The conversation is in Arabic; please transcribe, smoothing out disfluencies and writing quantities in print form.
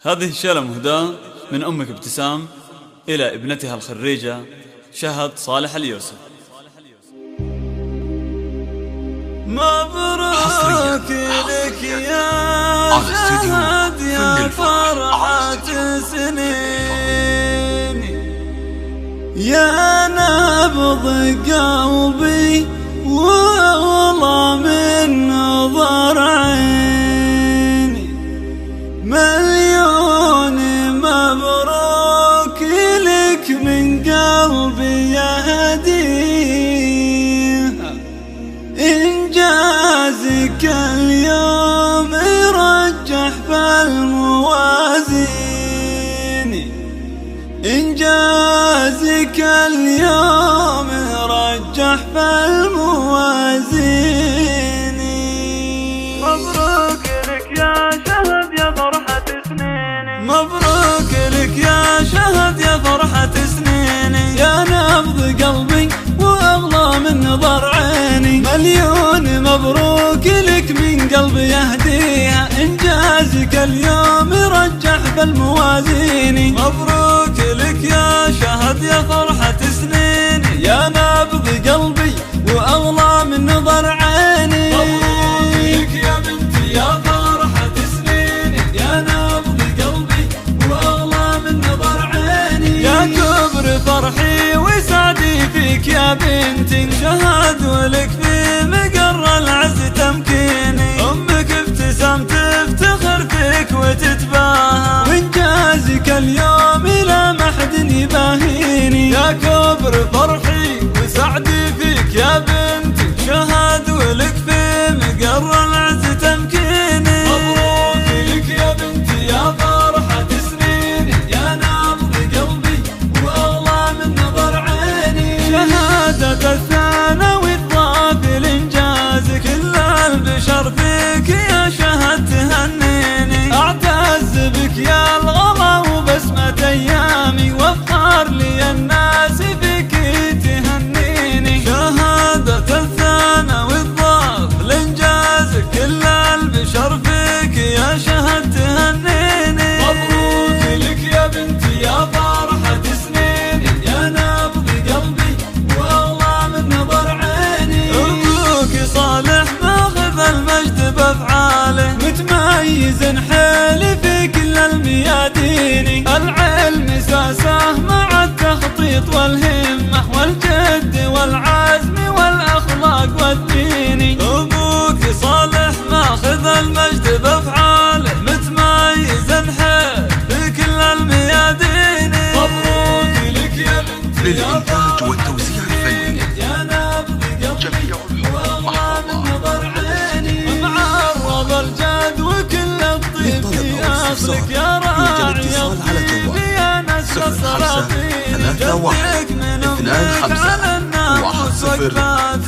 هذه الشيلة مهداة من أمك ابتسام إلى ابنتها الخريجة شهد صالح اليوسف. مبروك لك يا شهد يا فرحة سنين، يا نبض قلبي والله من نظر عيني، مليون مبروك لك من قلبي يا هدية، إنجازك اليوم يرجح بالموازين، إنجازك اليوم يرجح بالموازين. مبروك لك يا شهد يا فرحة سنيني، مبروك لك يا شهد يا فرحة سنيني، يا نبض قلبي وأغلى من نظر عيني، مليون مبروك لك من قلبي يهديها، إنجازك اليوم يرجح بالموازين. مبروك لك يا شهد يا فرحة سنيني، يا نبض قلبي وأغلى من نظر عيني. مبروك لك يا بنتي يا فرحة سنيني، يا نبض قلبي وأغلى من نظر عيني، يا كبر فرحي وسعدي فيك يا بنتي، شهد ولك في مقر العز تمكيني، أمك ابتسام تفتخر فيك وتتباهى، وإنجازك اليوم لا محد يباهيني، يا كبر فرحي وسعدي فيك يا بنتي، شهد ولك في مقر العز تمكيني. مبروك لك يا بنتي يا فرحة سنيني، يا نبض قلبي وأغلى من نظر عيني، شهادة الثانوي الضاف لإنجازك، كل البشر فيك يا شهد تهنيني، أعتز بك يا الغلا وبسمة أيامي، وافخر لي الناس فيك تهنيني، شهادة الثانوي الضاف لإنجازك، كل البشر فيك يا شهد تهنيني. مبروك لك يا بنتي يا فرحة سنيني، يا نبض قلبي وأغلى من نظر عيني، أبوك صالح ماخذ المجد بأفعاله، متميز حيل في كل الميادين، العلم ساسه مع التخطيط والهمة والجد والعزم والأخلاق والدين، أبوك صالح ماخذ المجد بأفعاله، متميز حيل في كل الميادين. مبروك لك يا بنتي للإنتاج والتوزيع الفني جميع الحقوق محفوظة، معرض الجد وكل الطيب في أصلك، يا راعي الطيب يا نسل السلاطين، جدك من أمك على الناس وقفات